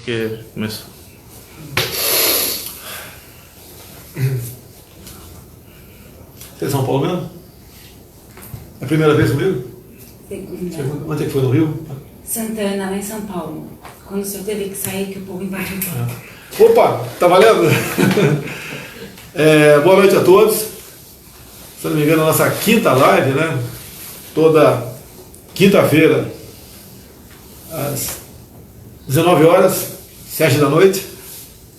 porque começou. Você é de São Paulo mesmo? É a primeira vez no Rio? Segunda. Onde é que foi no Rio? Santana, lá em São Paulo. Quando o senhor teve que sair, que o povo invadiu tudo. Opa, tá valendo? Boa noite a todos. Se não me engano, a nossa quinta live, né? Toda quinta-feira, às 19 horas, 7 da noite.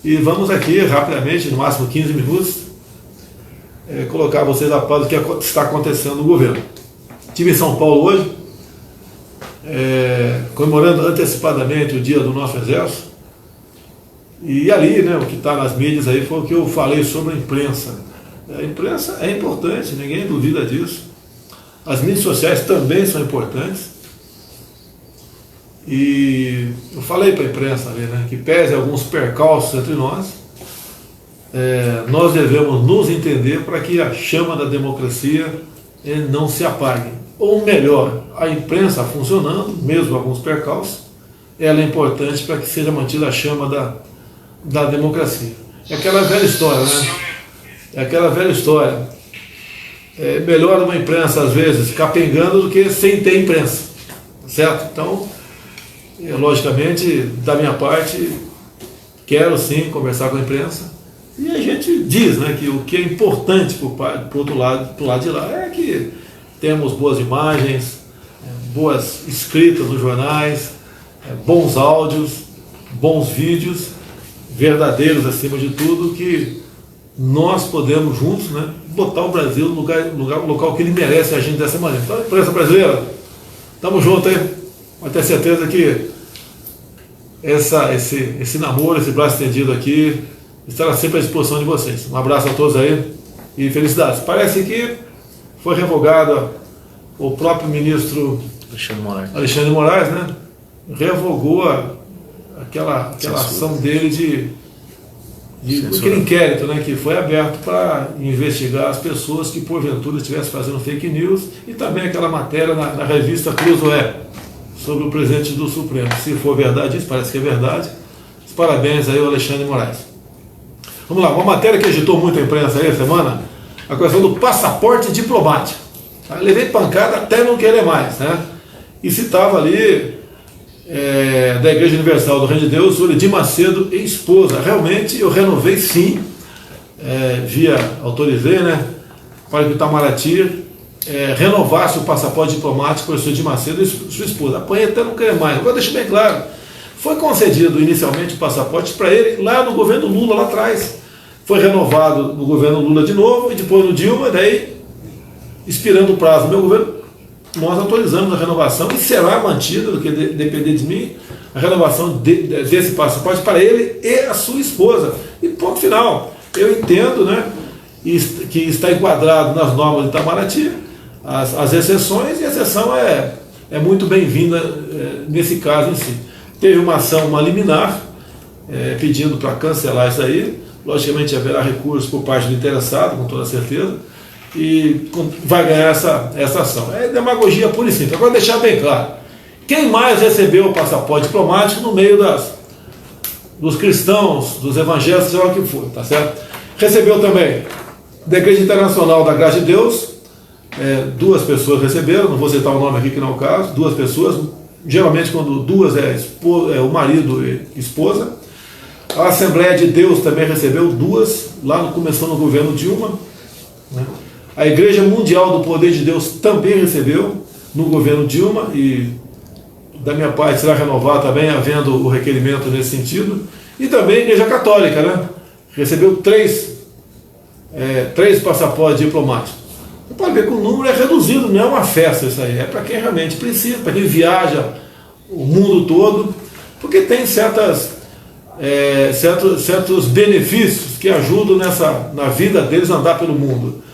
E vamos aqui, rapidamente, no máximo 15 minutos, colocar vocês a par do que está acontecendo no governo. Estive em São Paulo hoje, comemorando antecipadamente o dia do nosso Exército. E ali, né, o que está nas mídias aí foi o que eu falei sobre a imprensa. A imprensa é importante, ninguém duvida disso. As mídias sociais também são importantes. E eu falei para a imprensa ali, né, que pese alguns percalços entre nós, nós devemos nos entender para que a chama da democracia não se apague. Ou melhor, a imprensa funcionando, mesmo alguns percalços, ela é importante para que seja mantida a chama da democracia. É aquela velha história, né? É aquela velha história. É melhor uma imprensa, às vezes, capengando do que sem ter imprensa. Certo? Então, logicamente, da minha parte, quero sim conversar com a imprensa. E a gente diz, né, que o que é importante para o outro lado, pro lado de lá, é que temos boas imagens, boas escritas nos jornais, bons áudios, bons vídeos, verdadeiros acima de tudo, que nós podemos juntos, né, botar o Brasil no local que ele merece agindo dessa maneira. Então, a imprensa brasileira, estamos juntos aí, mas tenho certeza que esse namoro, esse braço estendido aqui, estará sempre à disposição de vocês. Um abraço a todos aí e felicidades. Parece que foi revogado o próprio ministro Alexandre Moraes, né, revogou aquela ação dele aquele inquérito, né, que foi aberto para investigar as pessoas que porventura estivessem fazendo fake news, e também aquela matéria na revista Cruzoé sobre o presidente do Supremo. Se for verdade isso, parece que é verdade. Parabéns aí ao Alexandre Moraes. Vamos lá, uma matéria que agitou muito a imprensa aí essa semana, a questão do passaporte diplomático. Eu levei pancada até não querer mais, né? E citava ali da Igreja Universal do Reino de Deus, o Edir Macedo e esposa. Realmente eu renovei sim, autorizei, né, para que o Itamaraty renovasse o passaporte diplomático para o senhor Edir Macedo e sua esposa. Apanhei até não querer mais. Agora deixa bem claro, foi concedido inicialmente o passaporte para ele lá no governo Lula, lá atrás. Foi renovado no governo Lula de novo, e depois no Dilma, daí, expirando o prazo do meu governo, nós autorizamos a renovação, e será mantida, do que depender de mim, a renovação desse passaporte para ele e a sua esposa. E ponto final. Eu entendo, né, que está enquadrado nas normas de Itamaraty as exceções, e a exceção é muito bem-vinda nesse caso em si. Teve uma ação, uma liminar, pedindo para cancelar isso aí. Logicamente haverá recurso por parte do interessado, com toda certeza, e vai ganhar essa ação. É demagogia pura e simples. Agora deixar bem claro, quem mais recebeu o passaporte diplomático no meio dos cristãos, dos evangélicos, seja o que for, tá certo? Recebeu também da Igreja Internacional da Graça de Deus, duas pessoas receberam, não vou citar o nome aqui que não é o caso, duas pessoas, geralmente quando duas o marido e esposa. A Assembleia de Deus também recebeu duas, começou no governo Dilma, né? A Igreja Mundial do Poder de Deus também recebeu no governo Dilma, e da minha parte será renovado também, havendo o requerimento nesse sentido. E também a Igreja Católica, né, recebeu três passaportes diplomáticos. Você pode ver que o número é reduzido, não é uma festa isso aí, é para quem realmente precisa, para quem viaja o mundo todo, porque tem certos benefícios que ajudam na vida deles a andar pelo mundo.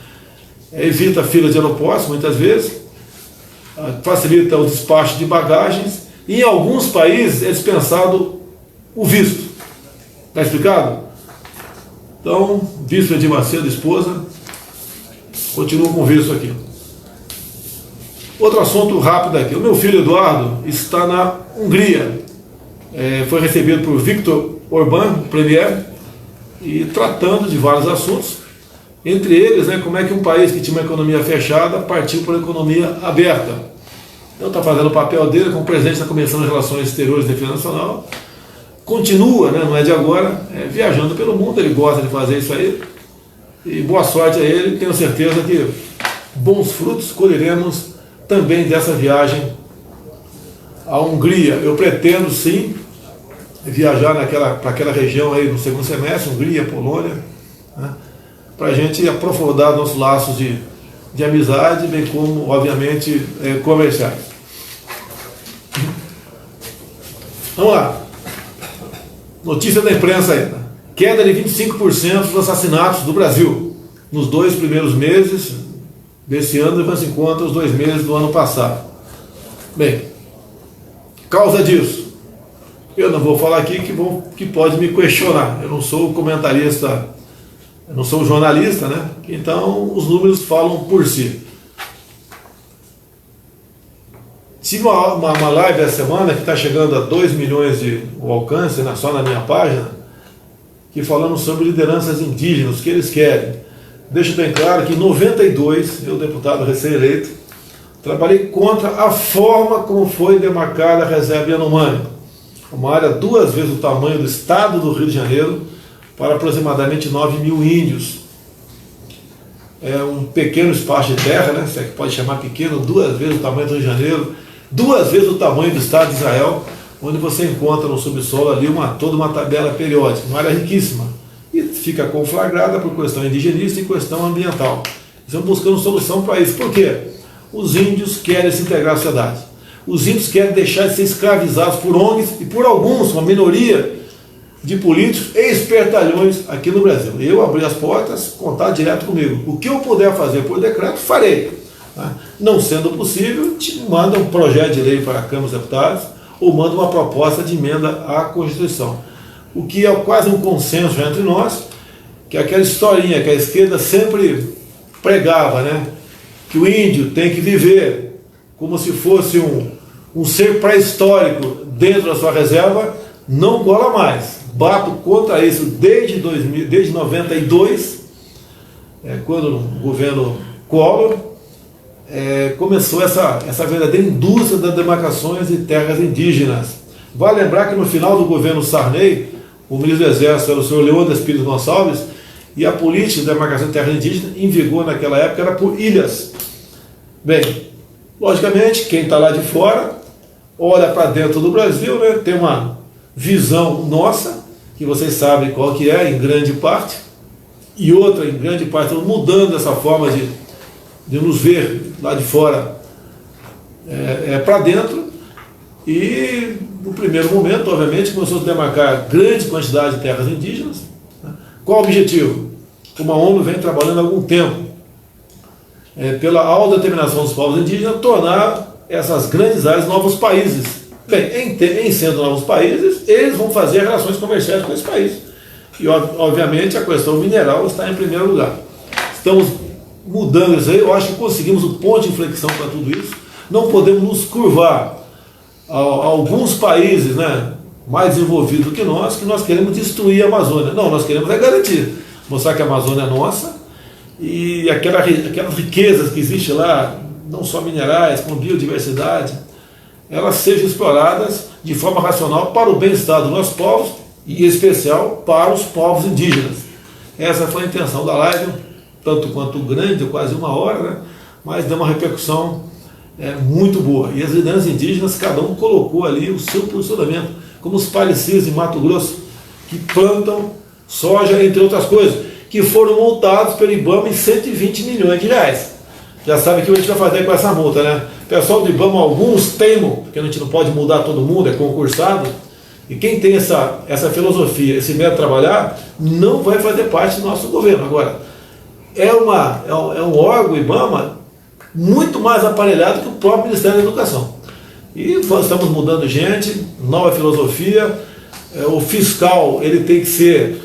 Evita fila de aeroportos, muitas vezes, facilita o despacho de bagagens, e em alguns países é dispensado o visto. Está explicado? Então, visto Edir Macedo, esposa, continua com o visto aqui. Outro assunto rápido aqui. O meu filho Eduardo está na Hungria. foi recebido por Viktor Orbán, premier, e tratando de vários assuntos, entre eles, né, como é que um país que tinha uma economia fechada partiu para uma economia aberta. Então está fazendo o papel dele como presidente da Comissão de Relações Exteriores e Defesa Nacional, continua, né, não é de agora, viajando pelo mundo, ele gosta de fazer isso aí, e boa sorte a ele, tenho certeza que bons frutos colheremos também dessa viagem à Hungria. Eu pretendo sim viajar para aquela região aí no segundo semestre, Hungria, Polônia, né, para a gente aprofundar nossos laços de amizade, bem como, obviamente, comerciais. Vamos lá. Notícia da imprensa ainda. Queda de 25% dos assassinatos do Brasil nos 2 primeiros meses desse ano, levando em conta os 2 meses do ano passado. Bem, causa disso, eu não vou falar aqui que pode me questionar. Eu não sou comentarista, eu não sou jornalista, né? Então os números falam por si. Tive uma live essa semana que está chegando a 2 milhões de alcance, né, só na minha página, que falando sobre lideranças indígenas, o que eles querem. Deixo bem claro que em 92, eu, deputado recém-eleito, trabalhei contra a forma como foi demarcada a reserva Yanomami, uma área 2 vezes o tamanho do estado do Rio de Janeiro, para aproximadamente 9 mil índios. É um pequeno espaço de terra, né, se é que pode chamar pequeno, 2 vezes o tamanho do Rio de Janeiro, 2 vezes o tamanho do estado de Israel, onde você encontra no subsolo ali toda uma tabela periódica, uma área riquíssima, e fica conflagrada por questão indigenista e questão ambiental. Estamos buscando solução para isso. Por quê? Os índios querem se integrar à sociedade. Os índios querem deixar de ser escravizados por ONGs e por alguns, uma minoria de políticos e espertalhões aqui no Brasil. Eu abri as portas, contar direto comigo. O que eu puder fazer por decreto, farei. Não sendo possível, manda um projeto de lei para a Câmara dos Deputados ou manda uma proposta de emenda à Constituição. O que é quase um consenso entre nós, que é aquela historinha que a esquerda sempre pregava, né? Que o índio tem que viver como se fosse um ser pré-histórico dentro da sua reserva, não cola mais. Bato contra isso desde 92, quando o governo Collor começou essa verdadeira indústria das demarcações de terras indígenas. Vale lembrar que no final do governo Sarney, o ministro do Exército era o senhor Leônidas Pires Gonçalves, e a política de demarcação de terras indígenas em vigor naquela época era por ilhas. Bem, logicamente, quem está lá de fora olha para dentro do Brasil, né, tem uma visão nossa, que vocês sabem qual que é, em grande parte, e outra, em grande parte, mudando essa forma de nos ver lá de fora para dentro, e no primeiro momento, obviamente, começou a se demarcar grande quantidade de terras indígenas. Qual o objetivo? Como a ONU vem trabalhando há algum tempo, pela autodeterminação dos povos indígenas, tornar essas grandes áreas novos países. Bem, em sendo novos países, eles vão fazer relações comerciais com esse país. E, obviamente, a questão mineral está em primeiro lugar. Estamos mudando isso aí, eu acho que conseguimos o ponto de inflexão para tudo isso. Não podemos nos curvar a alguns países, né, mais desenvolvidos do que nós queremos destruir a Amazônia. Não, nós queremos garantir, mostrar que a Amazônia é nossa e aquelas riquezas que existem lá, não só minerais, como biodiversidade, elas sejam exploradas de forma racional para o bem-estar dos nossos povos e, em especial, para os povos indígenas. Essa foi a intenção da live, tanto quanto grande, quase 1 hora, né? Mas deu uma repercussão muito boa. E as lideranças indígenas, cada um colocou ali o seu posicionamento, como os palecias em Mato Grosso, que plantam soja, entre outras coisas, que foram multados pelo IBAMA em 120 milhões de reais. Já sabe o que a gente vai fazer com essa multa, né? O pessoal do IBAMA, alguns teimam, porque a gente não pode mudar todo mundo, é concursado, e quem tem essa filosofia, esse método de trabalhar, não vai fazer parte do nosso governo. Agora, é um órgão, IBAMA, muito mais aparelhado que o próprio Ministério da Educação. E estamos mudando gente, nova filosofia, o fiscal, ele tem que ser...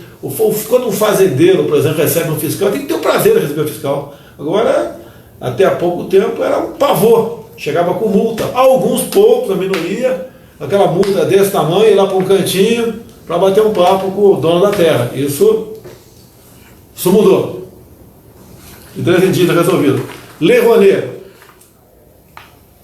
Quando um fazendeiro, por exemplo, recebe um fiscal, tem que ter o prazer de receber o fiscal. Agora, até há pouco tempo, era um pavor, chegava com multa. Alguns poucos, a minoria, aquela multa desse tamanho, ir lá para um cantinho para bater um papo com o dono da terra. Isso mudou. De 3 em dia resolvido. Lei Rouanet.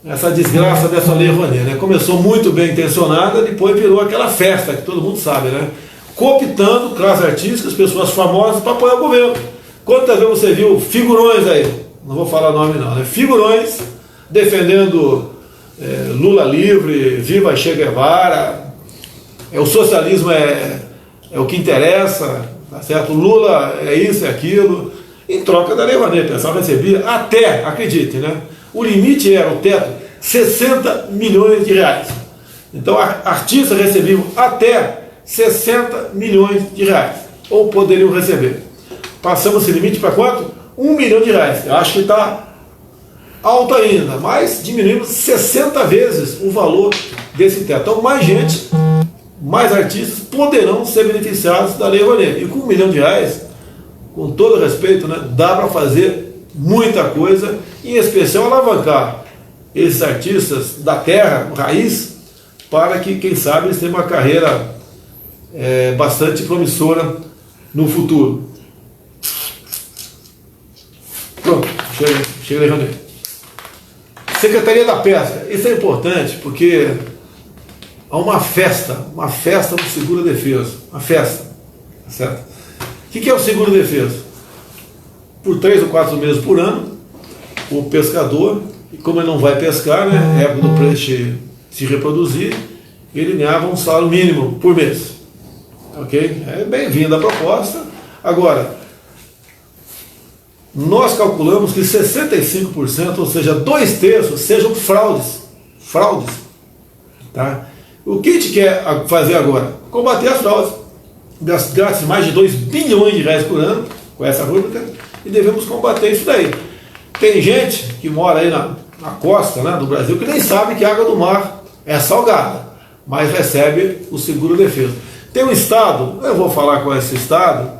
Essa desgraça dessa Lei Rouanet, né? Começou muito bem intencionada, depois virou aquela festa que todo mundo sabe, né? Cooptando classes artísticas, pessoas famosas para apoiar o governo. Quantas vezes você viu figurões aí, não vou falar nome não, né? Figurões defendendo Lula livre, viva Che Guevara, o socialismo é o que interessa, tá certo? Lula é isso, é aquilo, em troca da Lei Rouanet. O pessoal recebia até, acredite, né? O limite era, o teto, 60 milhões de reais. Então, artistas recebiam até 60 milhões de reais, ou poderiam receber. Passamos esse limite para quanto? 1 milhão de reais. Eu acho que está alto ainda, mas diminuímos 60 vezes o valor desse teto. Então, mais gente, mais artistas poderão ser beneficiados da Lei Rouanet. E com 1 milhão de reais, com todo respeito, né, dá para fazer muita coisa, em especial alavancar esses artistas da terra, raiz, para que, quem sabe, eles tenham uma carreira bastante promissora no futuro. Pronto, chega Alexandre. Secretaria da Pesca, isso é importante porque há uma festa do seguro-defeso, uma festa, certo? O que é o seguro-defeso? Por 3 ou 4 meses por ano, o pescador, e como ele não vai pescar, né, é época do peixe se reproduzir, ele ganhava um salário mínimo por mês. Ok? É bem-vinda a proposta. Agora, nós calculamos que 65%, ou seja, 2/3, sejam fraudes. Fraudes. Tá? O que a gente quer fazer agora? Combater as fraudes. Gasta mais de 2 bilhões de reais por ano com essa rúbrica e devemos combater isso daí. Tem gente que mora aí na costa, né, do Brasil, que nem sabe que a água do mar é salgada, mas recebe o seguro-defeso. Tem um estado, eu vou falar com esse estado,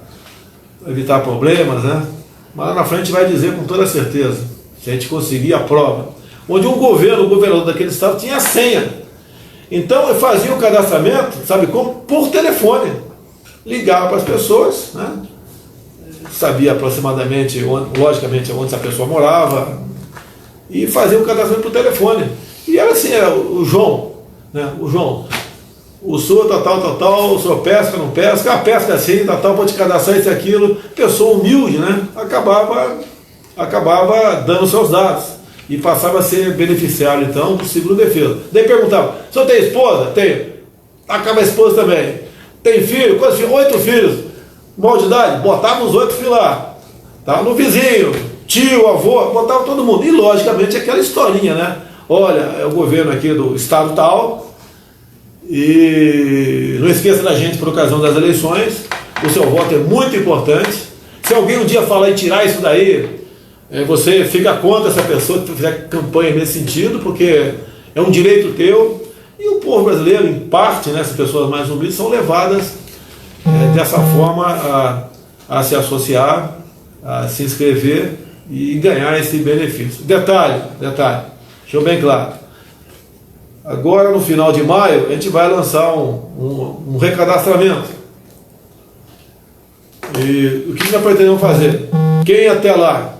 para evitar problemas, né? Mas lá na frente vai dizer com toda certeza, se a gente conseguir a prova, onde o governador daquele estado tinha a senha. Então eu fazia o cadastramento, sabe como? Por telefone. Ligava para as pessoas, né? Sabia aproximadamente, logicamente, onde essa pessoa morava, e fazia o cadastramento por telefone. E era assim, era o João, né? O João, o senhor tal, o senhor pesca, não pesca, a pesca assim, tal, pode cadastrar isso e aquilo. Pessoa humilde, né? Acabava dando seus dados e passava a ser beneficiário, então, do seguro-defeso. Daí perguntava, o senhor tem esposa? Tenho. Acaba a esposa também. Tem filho? Quantos filhos? 8 filhos. Mal de idade? Botava os 8 filhos lá. Tá? No vizinho, tio, avô, botava todo mundo. E, logicamente, aquela historinha, né? Olha, é o governo aqui do estado tal, e não esqueça da gente por ocasião das eleições, o seu voto é muito importante. Se alguém um dia falar em tirar isso daí, você fica contra essa pessoa que fizer campanha nesse sentido, porque é um direito teu. E o povo brasileiro, em parte, né, essas pessoas mais humildes, são levadas dessa forma a se associar, a se inscrever e ganhar esse benefício. Detalhe, deixa eu bem claro. Agora, no final de maio, a gente vai lançar um recadastramento. E o que nós pretendemos fazer? Quem até lá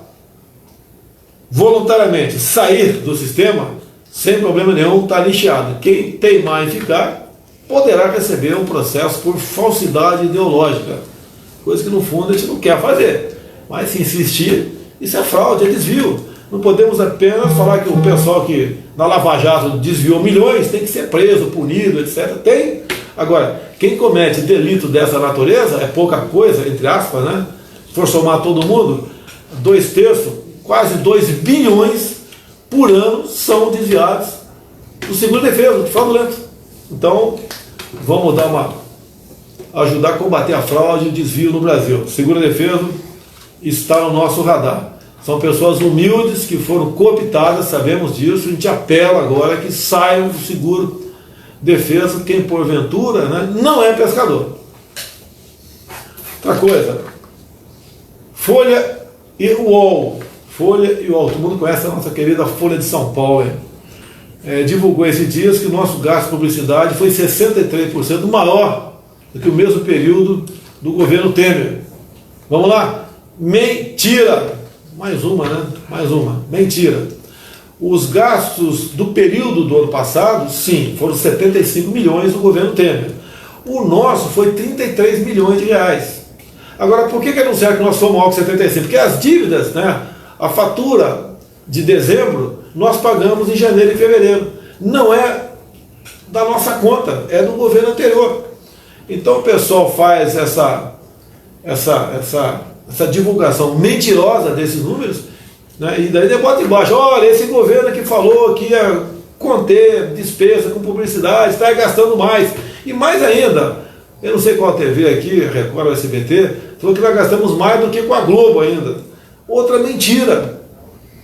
voluntariamente sair do sistema, sem problema nenhum, está lixado. Quem teimar em ficar, poderá receber um processo por falsidade ideológica. Coisa que, no fundo, a gente não quer fazer. Mas, se insistir, isso é fraude, é desvio. Não podemos apenas falar que o pessoal que na Lava Jato desviou milhões tem que ser preso, punido, etc. Tem. Agora, quem comete delito dessa natureza é pouca coisa, entre aspas, né? Se for somar todo mundo, 2/3, quase 2 bilhões por ano são desviados do seguro-defeso, fraudulento. Então, vamos ajudar a combater a fraude e o desvio no Brasil. O seguro-defeso está no nosso radar. São pessoas humildes que foram cooptadas, sabemos disso. A gente apela agora que saiam do seguro-defeso quem, porventura, né, não é pescador. Outra coisa, Folha e UOL. Folha e UOL. Todo mundo conhece a nossa querida Folha de São Paulo. Hein? divulgou esses dias que o nosso gasto de publicidade foi 63% maior do que o mesmo período do governo Temer. Vamos lá? Mentira! Mais uma, né? Mais uma. Mentira. Os gastos do período do ano passado, sim, foram 75 milhões do governo Temer. O nosso foi 33 milhões de reais. Agora, por que anunciaram que nós fomos maior que 75? Porque as dívidas, né, a fatura de dezembro, nós pagamos em janeiro e fevereiro. Não é da nossa conta, é do governo anterior. Então o pessoal faz essa divulgação mentirosa desses números, né, e daí bota embaixo, olha, esse governo que falou que ia conter despesa com publicidade, está gastando mais. E mais ainda, eu não sei qual TV aqui, Record ou SBT, falou que nós gastamos mais do que com a Globo ainda. Outra mentira.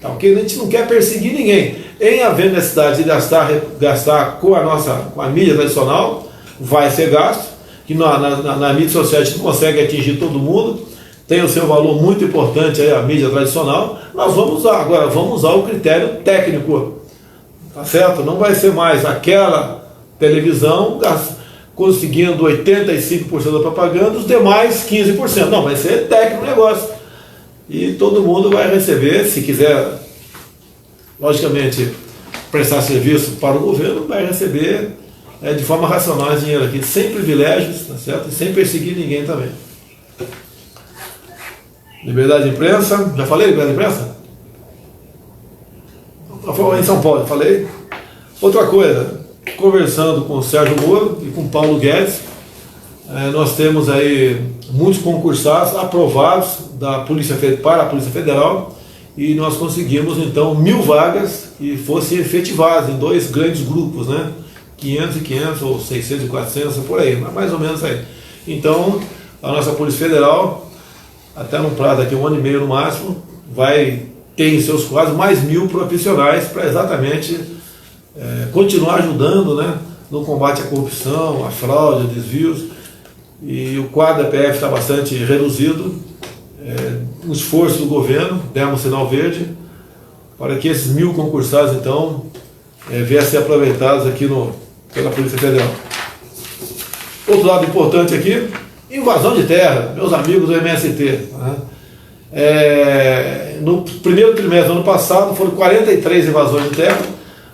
Tá, okay? A gente não quer perseguir ninguém. Em haver necessidade de gastar com a mídia tradicional, vai ser gasto, que na mídia social a gente não consegue atingir todo mundo, tem o seu valor muito importante aí, a mídia tradicional, nós vamos usar. Agora, vamos usar o critério técnico, tá certo? Não vai ser mais aquela televisão conseguindo 85% da propaganda, os demais 15%. Não, vai ser técnico o negócio. E todo mundo vai receber, se quiser, logicamente, prestar serviço para o governo, vai receber de forma racional esse dinheiro aqui, sem privilégios, tá certo? E sem perseguir ninguém também. Liberdade de imprensa, já falei liberdade de imprensa? Em São Paulo, falei. Outra coisa, conversando com o Sérgio Moro e com o Paulo Guedes, nós temos aí muitos concursados aprovados para a Polícia Federal, e nós conseguimos então 1.000 vagas que fossem efetivadas em dois grandes grupos, né? 500 e 500 ou 600 e 400, por aí, mais ou menos aí. Então, a nossa Polícia Federal, até num prazo daqui 1 ano e meio no máximo, vai ter em seus quadros mais 1.000 profissionais para exatamente continuar ajudando, né, no combate à corrupção, à fraude, a desvios. E o quadro da PF está bastante reduzido. Um esforço do governo, demos um sinal verde para que esses 1.000 concursados então viessem aproveitados aqui pela Polícia Federal. Outro lado importante aqui, invasão de terra, meus amigos do MST. Né? No primeiro trimestre do ano passado foram 43 invasões de terra.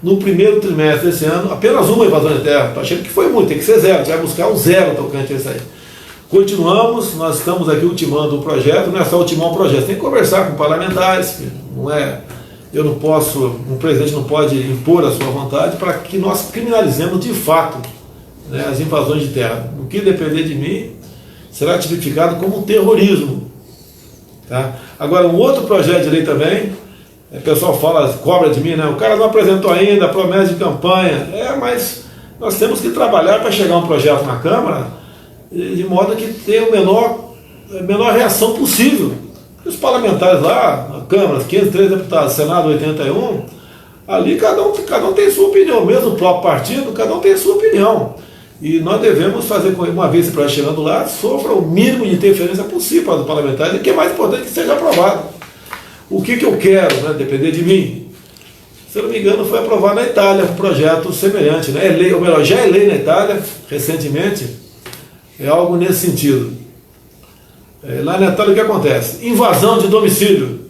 No primeiro trimestre desse ano, apenas uma invasão de terra. Estou achando que foi muito, tem que ser zero, a gente vai buscar um zero tocante a isso aí. Continuamos, nós estamos aqui ultimando o projeto, não é só ultimar um projeto, tem que conversar com parlamentares, não é, eu não posso, um presidente não pode impor a sua vontade para que nós criminalizemos de fato, né, as invasões de terra. O que depender de mim será tipificado como um terrorismo. Tá? Agora, um outro projeto de lei também, o pessoal fala, cobra de mim, né? O cara não apresentou ainda, promessa de campanha. Mas nós temos que trabalhar para chegar um projeto na Câmara de modo que tenha a menor reação possível. Os parlamentares lá, na Câmara, 503 deputados, Senado 81, ali cada um tem sua opinião, mesmo o próprio partido, cada um tem sua opinião. E nós devemos fazer, uma vez esse projeto chegando lá, sofra o mínimo de interferência possível para os parlamentares, e que é mais importante que seja aprovado. O que eu quero, né, depender de mim? Se eu não me engano, foi aprovado na Itália um projeto semelhante, né? Ou melhor, já é lei na Itália, recentemente, é algo nesse sentido. Lá na Itália o que acontece? Invasão de domicílio,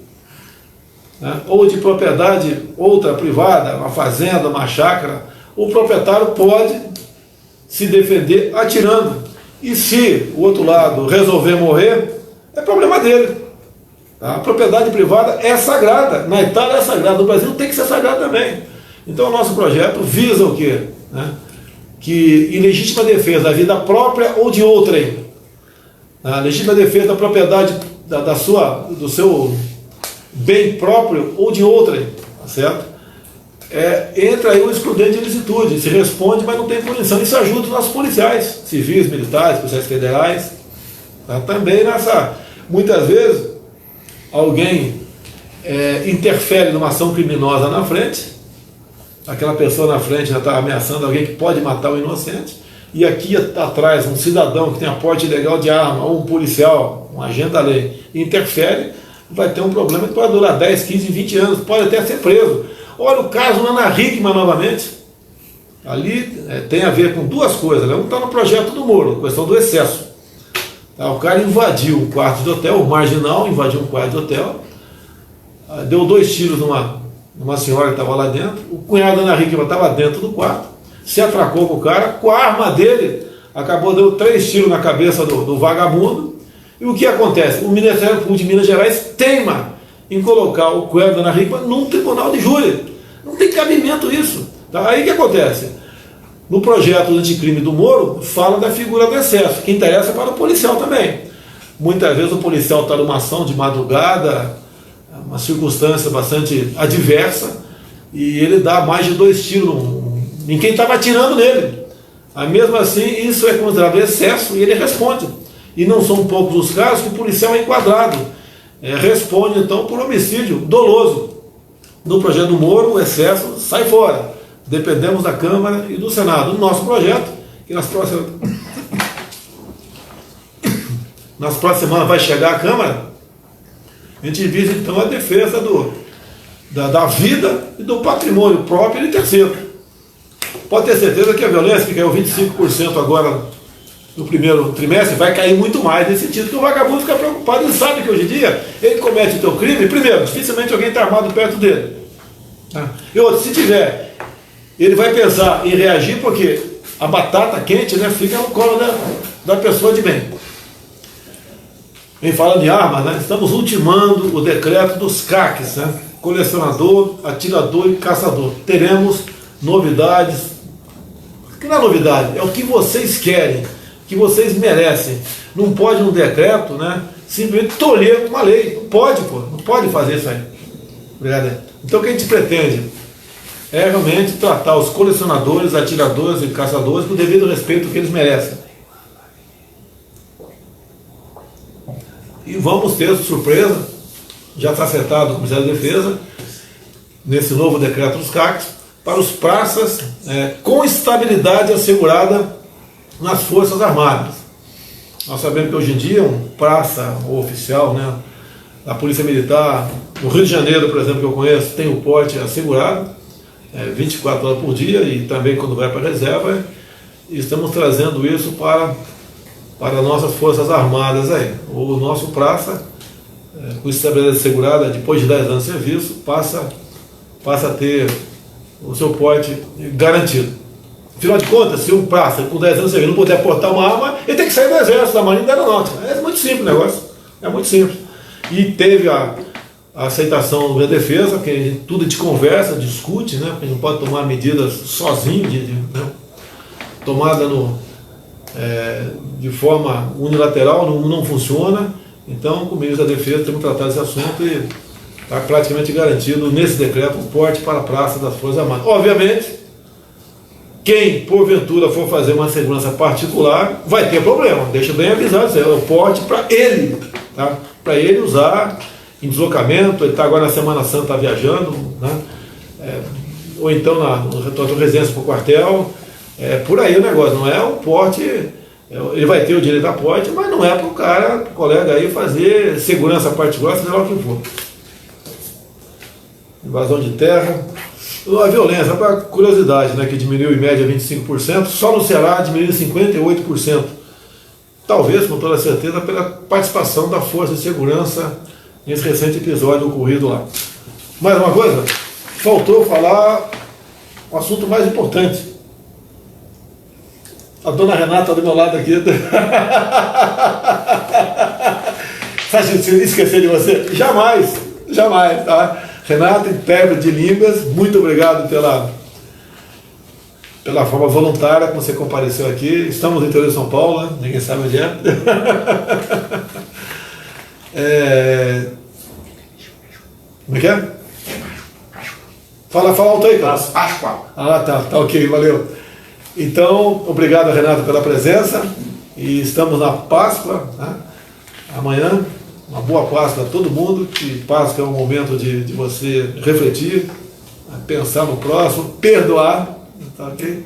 né? Ou de propriedade outra privada, uma fazenda, uma chácara, o proprietário pode se defender atirando. E se o outro lado resolver morrer, é problema dele. A propriedade privada é sagrada. Na Itália é sagrada, no Brasil tem que ser sagrada também. Então o nosso projeto visa o quê? Né? Que em legítima defesa da vida própria ou de outrem, a legítima defesa da propriedade do seu bem próprio ou de outrem, tá certo? Entra aí o excludente de ilicitude, se responde, mas não tem punição. Isso ajuda os nossos policiais, civis, militares, policiais federais, tá? Também muitas vezes alguém interfere numa ação criminosa na frente, aquela pessoa na frente já está ameaçando alguém que pode matar o inocente, e aqui atrás um cidadão que tem aporte ilegal de arma, ou um policial, um agente da lei, interfere, vai ter um problema que pode durar 10, 15, 20 anos, pode até ser preso. Olha o caso na Ana Hickman novamente. Ali tem a ver com duas coisas, né? Um está no projeto do Moro, questão do excesso. Tá? O cara invadiu um quarto de hotel, o marginal invadiu um quarto de hotel, deu 2 tiros numa senhora que estava lá dentro, o cunhado da Ana Hickman estava dentro do quarto, se atracou com o cara, com a arma dele, acabou dando 3 tiros na cabeça do vagabundo. E o que acontece? O Ministério Público de Minas Gerais teima em colocar o cunhado da Ana Hickman num tribunal de júri. Não tem cabimento isso. Tá? Aí o que acontece? No projeto do anticrime do Moro, fala da figura do excesso, que interessa para o policial também. Muitas vezes o policial está numa ação de madrugada, uma circunstância bastante adversa, e ele dá mais de 2 tiros em quem estava atirando nele. Mesmo assim, isso é considerado excesso e ele responde. E não são poucos os casos que o policial é enquadrado. Responde, então, por homicídio doloso. No projeto do Moro, o excesso sai fora. Dependemos da Câmara e do Senado. No nosso projeto, que nas próximas semanas vai chegar à Câmara, a gente visa então a defesa da vida e do patrimônio próprio e de terceiro. Pode ter certeza que a violência, que caiu 25% agora no primeiro trimestre, vai cair muito mais nesse sentido, porque o vagabundo fica preocupado. Ele sabe que hoje em dia ele comete o teu crime, primeiro, dificilmente alguém está armado perto dele. E outro, se tiver, ele vai pensar em reagir porque a batata quente, né, fica no colo da pessoa de bem. Em fala de armas, né, estamos ultimando o decreto dos CACs, né, colecionador, atirador e caçador. Teremos novidades. Que não é novidade, é o que vocês querem, que vocês merecem. Não pode um decreto, né, simplesmente tolher uma lei. Não pode, pô, não pode fazer isso aí. Obrigado. Então o que a gente pretende é realmente tratar os colecionadores, atiradores e caçadores com o devido respeito que eles merecem. E vamos ter surpresa, já está acertado com o Ministério da Defesa, nesse novo decreto dos CACs, para os praças com estabilidade assegurada nas Forças Armadas. Nós sabemos que hoje em dia um praça ou oficial, né, da Polícia Militar, no Rio de Janeiro, por exemplo, que eu conheço, tem o porte assegurado, 24 horas por dia, e também quando vai para a reserva, e estamos trazendo isso para nossas Forças Armadas aí. O nosso praça, com estabilidade assegurada, depois de 10 anos de serviço, passa a ter o seu porte garantido. Afinal de contas, se um praça com 10 anos de serviço não puder portar uma arma, ele tem que sair do Exército, da Marinha e da Aeronáutica. É muito simples o negócio, é muito simples. E teve a aceitação da defesa, que tudo a gente conversa, discute, né? Porque a gente não pode tomar medidas sozinho, né? Tomada de forma unilateral não funciona. Então, com o ministro da Defesa, temos tratado esse assunto e está praticamente garantido nesse decreto o porte para a praça das Forças Armadas. Obviamente, quem porventura for fazer uma segurança particular vai ter problema, deixa bem avisado, é o porte para ele, tá? Para ele usar em deslocamento. Ele está agora na Semana Santa, está viajando, né? Ou então no retorno de residência para o quartel, por aí o negócio, não é o porte, ele vai ter o direito a porte, mas não é para o cara, pro colega aí, fazer segurança particular, seja lá o que for. Invasão de terra, a violência, para curiosidade, né, que diminuiu em média 25%, só no Ceará diminuiu 58%. Talvez, com toda certeza, pela participação da Força de Segurança nesse recente episódio ocorrido lá. Mais uma coisa, faltou falar o assunto mais importante. A dona Renata do meu lado aqui. Você acha que eu esquecer de você? Jamais, jamais, tá? Renata, intérprete de línguas, muito obrigado pela forma voluntária que você compareceu aqui. Estamos no interior de São Paulo, né? Ninguém sabe onde é. Como é que é? Fala alto aí, cara. Páscoa. Tá ok, valeu. Então, obrigado, Renato, pela presença. E estamos na Páscoa, né? Amanhã, uma boa Páscoa a todo mundo. Que Páscoa é um momento de você refletir, pensar no próximo, perdoar, tá ok?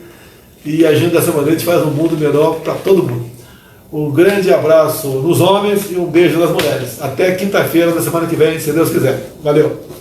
E agindo dessa maneira, a gente faz um mundo melhor para todo mundo. Um grande abraço nos homens e um beijo nas mulheres. Até quinta-feira da semana que vem, se Deus quiser. Valeu!